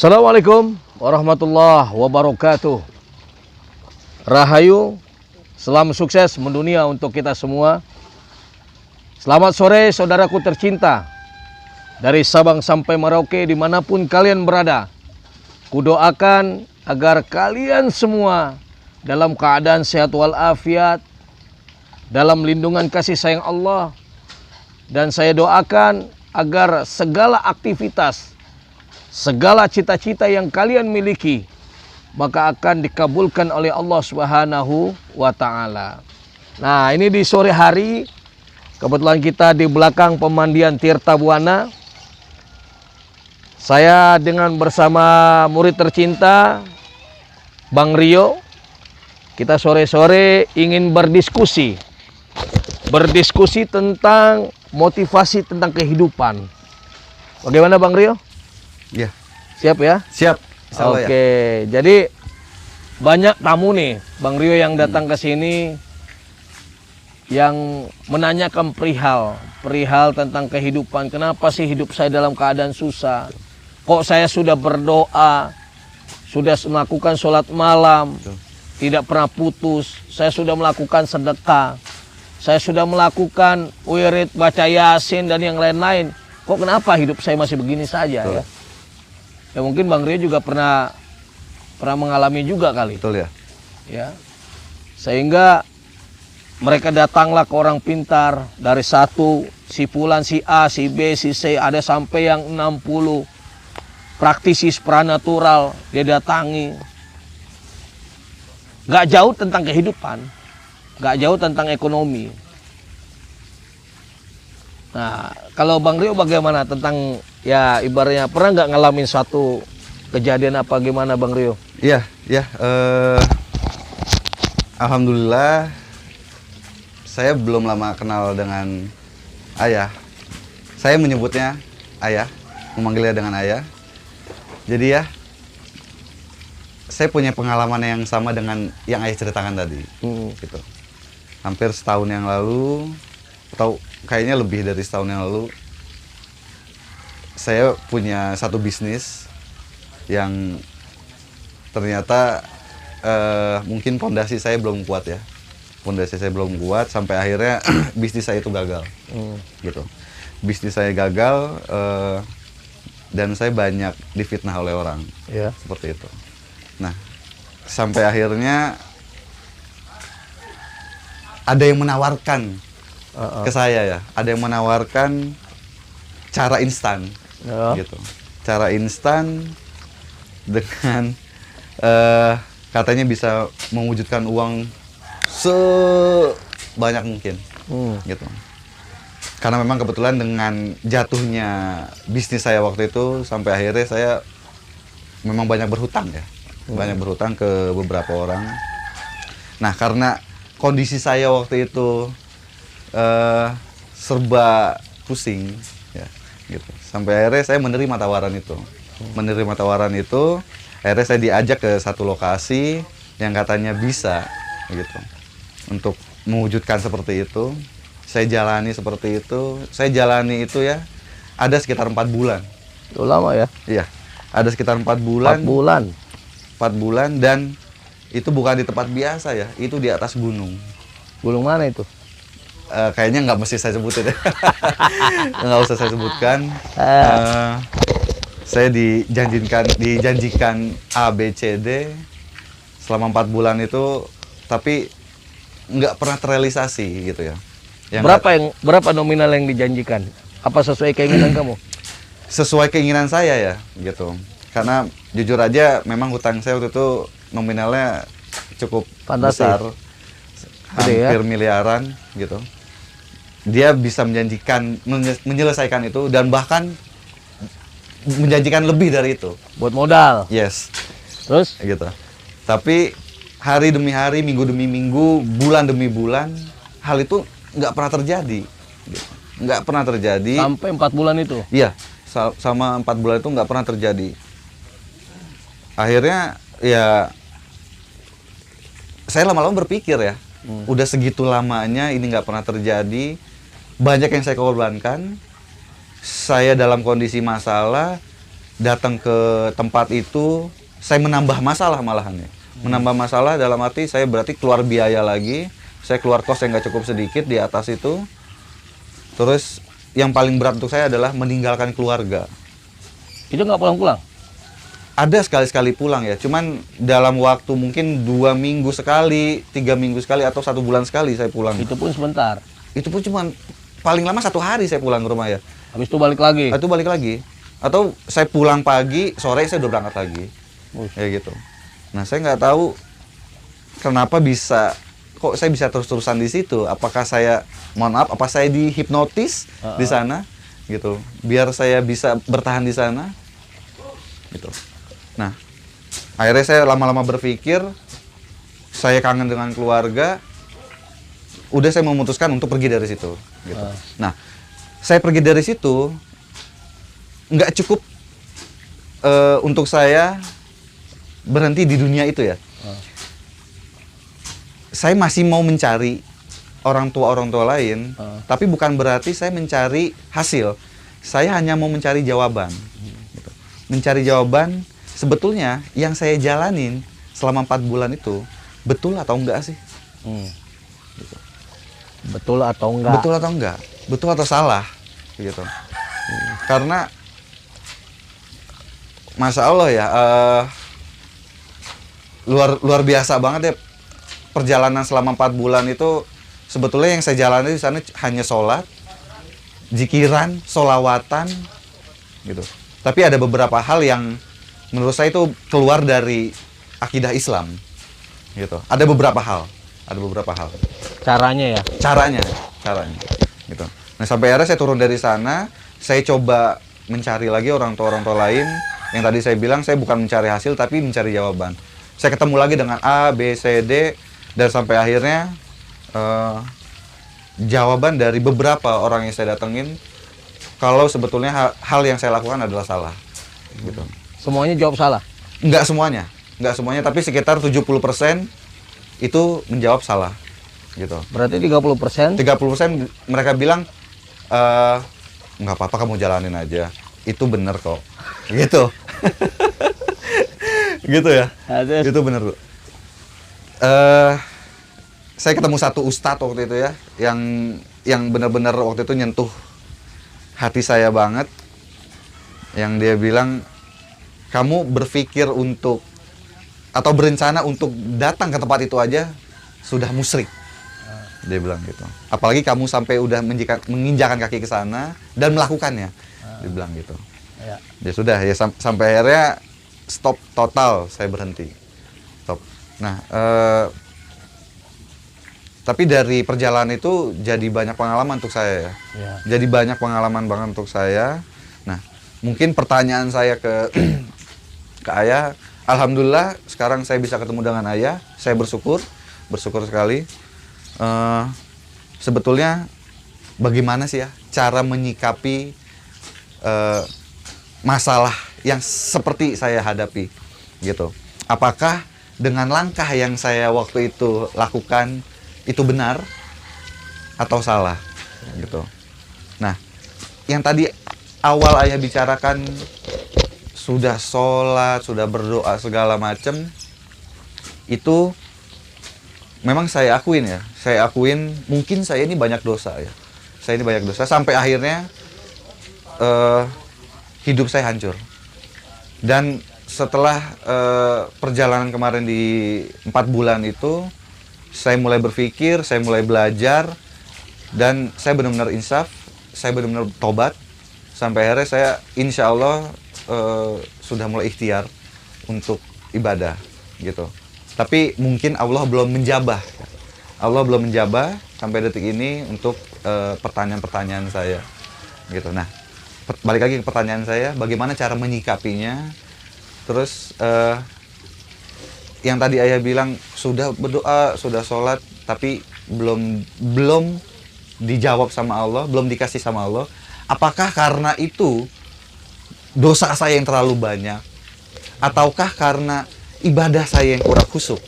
Assalamualaikum warahmatullahi wabarakatuh. Rahayu, salam sukses mendunia untuk kita semua. Selamat sore saudaraku tercinta. Dari Sabang sampai Merauke dimanapun kalian berada, kudoakan agar kalian semua dalam keadaan sehat walafiat, dalam lindungan kasih sayang Allah. Dan saya doakan agar segala aktivitas, segala cita-cita yang kalian miliki, maka akan dikabulkan oleh Allah Subhanahu wa Ta'ala. Nah, ini di sore hari, kebetulan kita di belakang pemandian Tirta Buana. Saya dengan bersama murid tercinta, Bang Rio, kita sore-sore ingin berdiskusi tentang motivasi tentang kehidupan. Bagaimana Bang Rio? Ya. Siap ya? Siap. Oke, jadi banyak tamu nih, Bang Rio yang datang ke sini yang menanyakan perihal tentang kehidupan. Kenapa sih hidup saya dalam keadaan susah? Kok saya sudah berdoa, sudah melakukan sholat malam, tidak pernah putus. Saya sudah melakukan sedekah, saya sudah melakukan wirid, baca yasin dan yang lain-lain. Kok kenapa hidup saya masih begini saja ya? Ya mungkin Bang Rio juga pernah mengalami juga kali. Betul ya. Ya. Sehingga mereka datanglah ke orang pintar dari satu, si Fulan, si A, si B, si C, ada sampai yang 60 praktisi supranatural dia datangi. Gak jauh tentang kehidupan, gak jauh tentang ekonomi. Nah, kalau Bang Rio bagaimana tentang, ya ibaratnya pernah nggak ngalamin suatu kejadian apa gimana Bang Rio? Iya, ya. Alhamdulillah, saya belum lama kenal dengan ayah. Saya menyebutnya ayah, memanggilnya dengan ayah. Jadi ya, saya punya pengalaman yang sama dengan yang ayah ceritakan tadi. Gitu. Hampir setahun yang lalu, atau kayaknya lebih dari setahun yang lalu, saya punya satu bisnis yang ternyata mungkin pondasi saya belum kuat ya. Pondasi saya belum kuat sampai akhirnya bisnis saya itu gagal. Gitu. Bisnis saya gagal dan saya banyak difitnah oleh orang. Ya. Seperti itu. Nah, sampai akhirnya ada yang menawarkan ke saya ya. Ada yang menawarkan cara instan. Gitu. Cara instan dengan katanya bisa mewujudkan uang sebanyak mungkin. Gitu. Karena memang kebetulan dengan jatuhnya bisnis saya waktu itu sampai akhirnya saya memang banyak berhutang ya. Banyak berhutang ke beberapa orang. Nah, karena kondisi saya waktu itu serba pusing ya, gitu. Sampai akhirnya saya menerima tawaran itu. Menerima tawaran itu, akhirnya saya diajak ke satu lokasi yang katanya bisa gitu. Untuk mewujudkan seperti itu, saya jalani seperti itu. Saya jalani itu ya, ada sekitar 4 bulan. Udah lama ya? Iya, ada sekitar 4 bulan. 4 bulan? 4 bulan dan itu bukan di tempat biasa ya, itu di atas gunung. Gunung mana itu? Kayaknya nggak mesti saya sebutin ya. Nggak usah saya sebutkan. Saya dijanjikan A, B, C, D selama 4 bulan itu, tapi nggak pernah terrealisasi gitu ya. Berapa nominal yang dijanjikan? Apa sesuai keinginan kamu? Sesuai keinginan saya ya, gitu. Karena jujur aja memang hutang saya waktu itu nominalnya cukup besar. Hampir miliaran gitu. Dia bisa menyelesaikan itu dan bahkan menjanjikan lebih dari itu. Buat modal? Yes. Terus? Gitu. Tapi hari demi hari, minggu demi minggu, bulan demi bulan, hal itu nggak pernah terjadi. Gitu. Nggak pernah terjadi. Sampai 4 bulan itu? Iya. Sama 4 bulan itu nggak pernah terjadi. Akhirnya ya saya lama-lama berpikir ya, udah segitu lamanya ini nggak pernah terjadi, banyak yang saya korbankan, saya dalam kondisi masalah, datang ke tempat itu, saya menambah masalah malahannya. Menambah masalah dalam arti saya berarti keluar biaya lagi, saya keluar kos yang nggak cukup sedikit di atas itu. Terus yang paling berat untuk saya adalah meninggalkan keluarga. Itu nggak pulang-pulang? Ada sekali-sekali pulang ya, cuman dalam waktu mungkin 2 minggu sekali, 3 minggu sekali, atau 1 bulan sekali saya pulang. Itu pun sebentar. Itu pun cuman paling lama 1 hari saya pulang ke rumah ya. Habis itu balik lagi. Itu balik lagi. Atau saya pulang pagi, sore saya udah berangkat lagi. Ya gitu. Nah saya nggak tahu kenapa kok saya bisa terus-terusan di situ. Apakah saya, mohon maaf, apa saya dihipnotis di sana gitu, biar saya bisa bertahan di sana gitu. Nah, akhirnya saya lama-lama berpikir, saya kangen dengan keluarga, udah saya memutuskan untuk pergi dari situ. Gitu. Nah, saya pergi dari situ, nggak cukup untuk saya berhenti di dunia itu ya. Saya masih mau mencari orang tua lain, tapi bukan berarti saya mencari hasil. Saya hanya mau mencari jawaban. Gitu. Mencari jawaban. Sebetulnya yang saya jalanin selama 4 bulan itu betul atau enggak sih? Gitu. Betul atau enggak? Betul atau enggak? Betul atau salah? Gitu. Karena Masya Allah ya, luar biasa banget ya perjalanan selama 4 bulan itu. Sebetulnya yang saya jalani di sana hanya sholat, zikiran, sholawatan, gitu. Tapi ada beberapa hal yang menurut saya itu keluar dari akidah Islam, gitu. Ada beberapa hal. Caranya ya? Caranya, gitu. Nah sampai akhirnya saya turun dari sana, saya coba mencari lagi orang tua lain. Yang tadi saya bilang saya bukan mencari hasil, tapi mencari jawaban. Saya ketemu lagi dengan A, B, C, D, dan sampai akhirnya jawaban dari beberapa orang yang saya datengin kalau sebetulnya hal yang saya lakukan adalah salah, gitu. Semuanya jawab salah? Enggak semuanya, tapi sekitar 70% itu menjawab salah, gitu. Berarti 30%? 30% mereka bilang, nggak apa-apa kamu jalanin aja, itu bener kok, gitu. Gitu ya, itu bener. Saya ketemu satu ustadz waktu itu ya, yang benar-benar waktu itu nyentuh hati saya banget, yang dia bilang, kamu berpikir untuk atau berencana untuk datang ke tempat itu aja sudah musyrik, dia bilang gitu. Apalagi kamu sampai udah menginjakan kaki ke sana dan melakukannya, dia bilang gitu. Ya sudah ya, sampai akhirnya stop total, saya berhenti, stop. Nah, tapi dari perjalanan itu jadi banyak pengalaman untuk saya ya. Jadi banyak pengalaman banget untuk saya. Nah, mungkin pertanyaan saya ke Ayah, alhamdulillah sekarang saya bisa ketemu dengan Ayah. Saya bersyukur sekali. Sebetulnya bagaimana sih ya cara menyikapi masalah yang seperti saya hadapi, gitu. Apakah dengan langkah yang saya waktu itu lakukan itu benar atau salah, gitu. Nah, yang tadi awal Ayah bicarakan, sudah sholat, sudah berdoa segala macam, itu memang saya akuin ya. Saya akuin mungkin saya ini banyak dosa ya. Saya ini banyak dosa sampai akhirnya hidup saya hancur. Dan setelah perjalanan kemarin di 4 bulan itu, saya mulai berpikir, saya mulai belajar, dan saya benar-benar insaf, saya benar-benar tobat. Sampai akhirnya saya insya Allah sudah mulai ikhtiar untuk ibadah, gitu. Tapi mungkin Allah belum menjabah. Allah belum menjabah sampai detik ini untuk pertanyaan-pertanyaan saya, gitu. Nah, balik lagi ke pertanyaan saya, bagaimana cara menyikapinya? Terus yang tadi Ayah bilang sudah berdoa, sudah sholat, tapi belum dijawab sama Allah, belum dikasih sama Allah. Apakah karena itu dosa saya yang terlalu banyak, ataukah karena ibadah saya yang kurang khusyuk?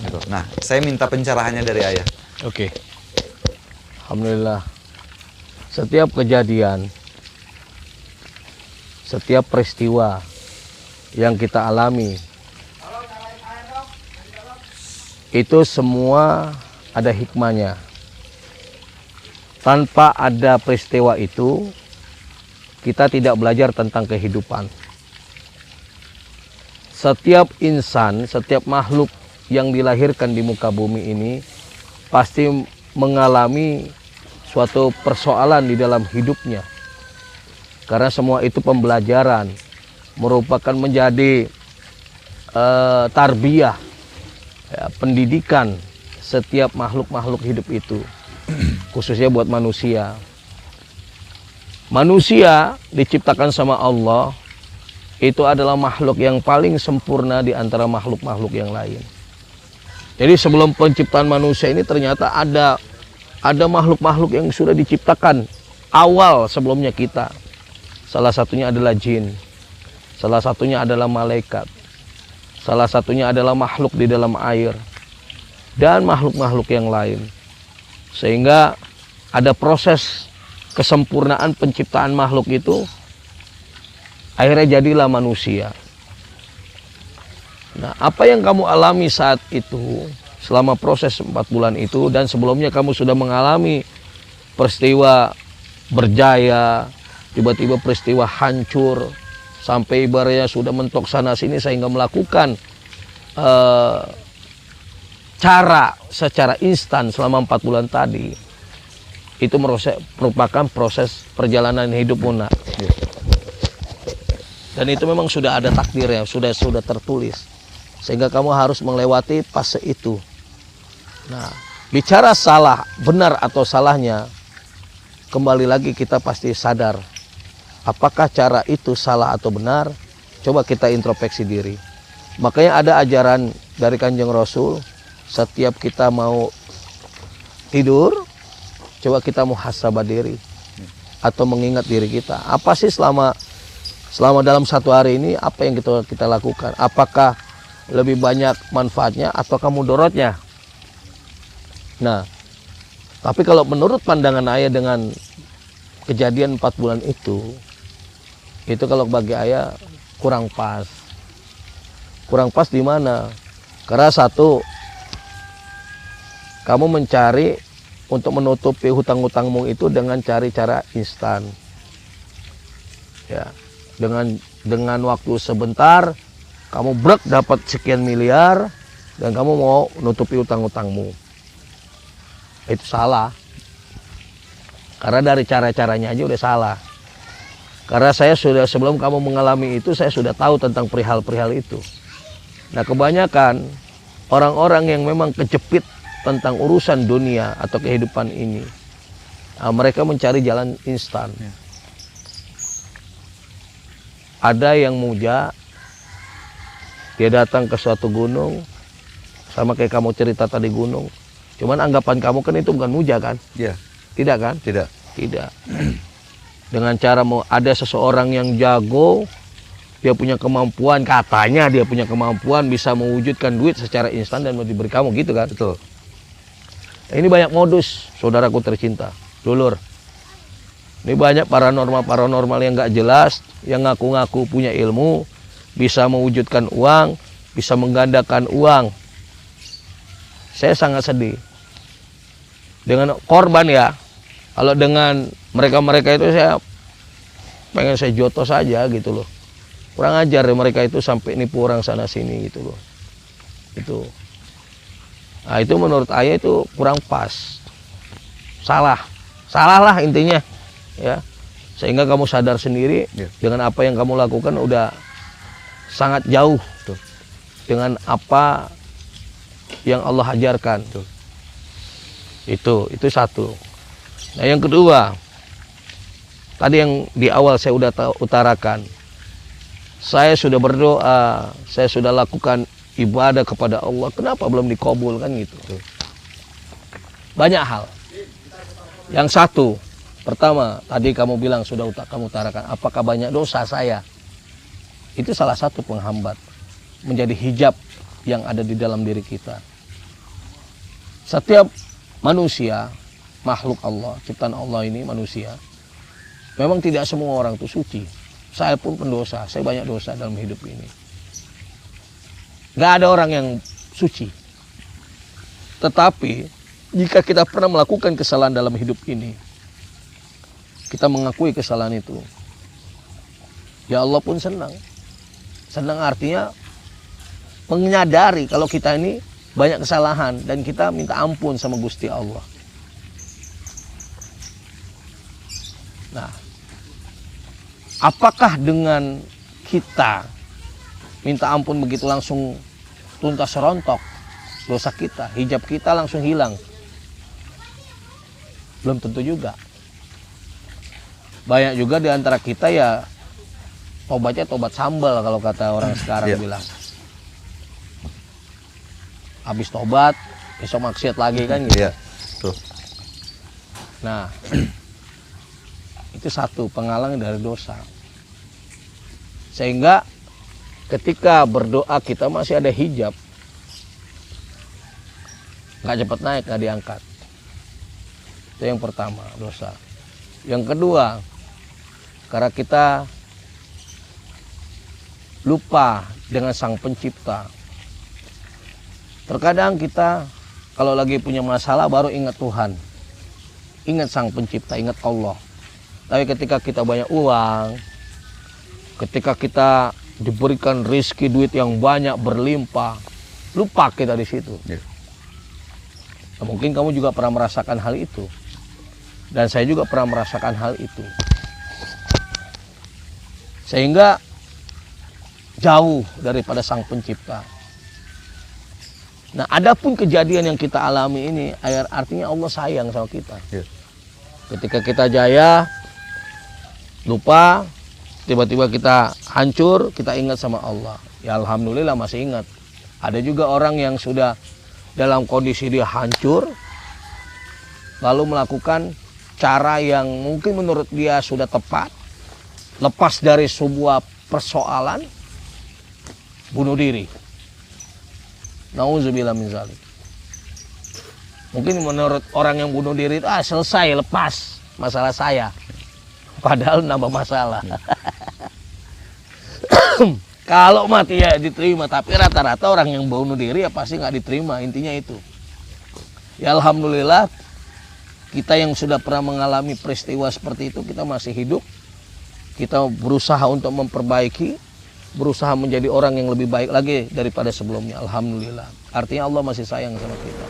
Gitu. Nah, saya minta pencerahannya dari Ayah. Oke. Alhamdulillah. Setiap kejadian setiap peristiwa yang kita alami itu semua ada hikmahnya. Tanpa ada peristiwa itu, kita tidak belajar tentang kehidupan. Setiap insan, setiap makhluk yang dilahirkan di muka bumi ini pasti mengalami suatu persoalan di dalam hidupnya. Karena semua itu pembelajaran, merupakan menjadi tarbiyah, ya, pendidikan setiap makhluk-makhluk hidup itu, khususnya buat manusia. Manusia diciptakan sama Allah, itu adalah makhluk yang paling sempurna di antara makhluk-makhluk yang lain. Jadi sebelum penciptaan manusia ini ternyata ada makhluk-makhluk yang sudah diciptakan awal sebelumnya kita. Salah satunya adalah jin, salah satunya adalah malaikat, salah satunya adalah makhluk di dalam air, dan makhluk-makhluk yang lain. Sehingga ada proses kesempurnaan penciptaan makhluk itu, akhirnya jadilah manusia. Nah, apa yang kamu alami saat itu, selama proses 4 bulan itu, dan sebelumnya kamu sudah mengalami peristiwa berjaya, tiba-tiba peristiwa hancur, sampai ibaratnya sudah mentok sana sini sehingga melakukan cara secara instan selama 4 bulan tadi, itu merupakan proses perjalanan hidupmu, nak. Dan itu memang sudah ada takdirnya, sudah tertulis, sehingga kamu harus melewati fase itu. Nah, bicara salah, benar atau salahnya, kembali lagi kita pasti sadar apakah cara itu salah atau benar. Coba kita introspeksi diri. Makanya ada ajaran dari Kanjeng Rasul, setiap kita mau tidur, coba kita muhasabah diri atau mengingat diri kita. Apa sih selama dalam 1 hari ini, apa yang kita lakukan? Apakah lebih banyak manfaatnya ataukah mudorotnya? Nah, tapi kalau menurut pandangan ayah dengan kejadian 4 bulan itu kalau bagi ayah kurang pas. Kurang pas di mana? Karena satu, kamu mencari untuk menutupi hutang-hutangmu itu dengan cari cara instan. Ya, dengan waktu sebentar kamu brek dapat sekian miliar dan kamu mau nutupi hutang-hutangmu. Itu salah. Karena dari cara-caranya aja udah salah. Karena saya sudah, sebelum kamu mengalami itu, saya sudah tahu tentang perihal-perihal itu. Nah, kebanyakan orang-orang yang memang kejepit tentang urusan dunia atau kehidupan ini, mereka mencari jalan instan. Ada yang muja, dia datang ke suatu gunung, sama kayak kamu cerita tadi gunung. Cuman anggapan kamu kan itu bukan muja kan? Iya. Tidak kan? Tidak. Tidak. Dengan cara mau ada seseorang yang jago, dia punya kemampuan, katanya dia punya kemampuan bisa mewujudkan duit secara instan dan mau diberi kamu, gitu kan? Betul. Ini banyak modus, saudaraku tercinta, dulur. Ini banyak paranormal yang nggak jelas, yang ngaku-ngaku punya ilmu, bisa mewujudkan uang, bisa menggandakan uang. Saya sangat sedih dengan korban ya. Kalau dengan mereka-mereka itu saya pengen saya jotos saja gitu loh. Kurang ajar ya mereka itu sampai nipu orang sana sini gitu loh. Itu. Nah, itu menurut ayah itu kurang pas. Salah lah intinya ya. Sehingga kamu sadar sendiri dengan apa yang kamu lakukan udah sangat jauh tuh dengan apa yang Allah ajarkan tuh. Itu satu. Nah, yang kedua, tadi yang di awal saya udah utarakan, saya sudah berdoa, saya sudah lakukan ibadah kepada Allah, kenapa belum dikabulkan gitu? Banyak hal. Yang satu, pertama, tadi kamu bilang sudah kamu utarakan, apakah banyak dosa saya? Itu salah satu penghambat, menjadi hijab yang ada di dalam diri kita. Setiap manusia, makhluk Allah, ciptaan Allah ini manusia, memang tidak semua orang itu suci. saya pun pendosa, saya banyak dosa dalam hidup ini. Gak ada orang yang suci. Tetapi jika kita pernah melakukan kesalahan dalam hidup ini, kita mengakui kesalahan itu, ya Allah pun senang. Senang artinya menyadari kalau kita ini banyak kesalahan dan kita minta ampun sama Gusti Allah. Nah, apakah dengan kita minta ampun begitu langsung tuntas rontok dosa kita, hijab kita langsung hilang? Belum tentu juga. Banyak juga di antara kita ya tobatnya tobat sambal kalau kata orang sekarang bilang. Habis tobat, besok maksiat lagi kan gitu. Iya, tuh. Nah, itu satu penghalang dari dosa. Sehingga ketika berdoa kita masih ada hijab, nggak cepat naik, nggak diangkat. Itu yang pertama, dosa. Yang kedua, karena kita lupa dengan Sang Pencipta. Terkadang kita kalau lagi punya masalah baru ingat Tuhan, ingat Sang Pencipta, ingat Allah. Tapi ketika kita banyak uang, ketika kita diberikan rezeki duit yang banyak berlimpah, lupa kita di situ. Nah, mungkin kamu juga pernah merasakan hal itu, dan saya juga pernah merasakan hal itu. Sehingga jauh daripada Sang Pencipta. Nah, adapun kejadian yang kita alami ini, artinya Allah sayang sama kita. Ketika kita jaya, lupa, tiba-tiba kita hancur, kita ingat sama Allah. Ya alhamdulillah masih ingat. Ada juga orang yang sudah dalam kondisi dia hancur, lalu melakukan cara yang mungkin menurut dia sudah tepat, lepas dari sebuah persoalan, bunuh diri. Nauzubillah min zalik. Mungkin menurut orang yang bunuh diri itu selesai, lepas masalah saya. Padahal nambah masalah. Kalau mati ya diterima, tapi rata-rata orang yang bunuh diri ya pasti nggak diterima, intinya itu. Ya alhamdulillah kita yang sudah pernah mengalami peristiwa seperti itu, kita masih hidup. Kita berusaha untuk memperbaiki, berusaha menjadi orang yang lebih baik lagi daripada sebelumnya. Alhamdulillah. Artinya Allah masih sayang sama kita.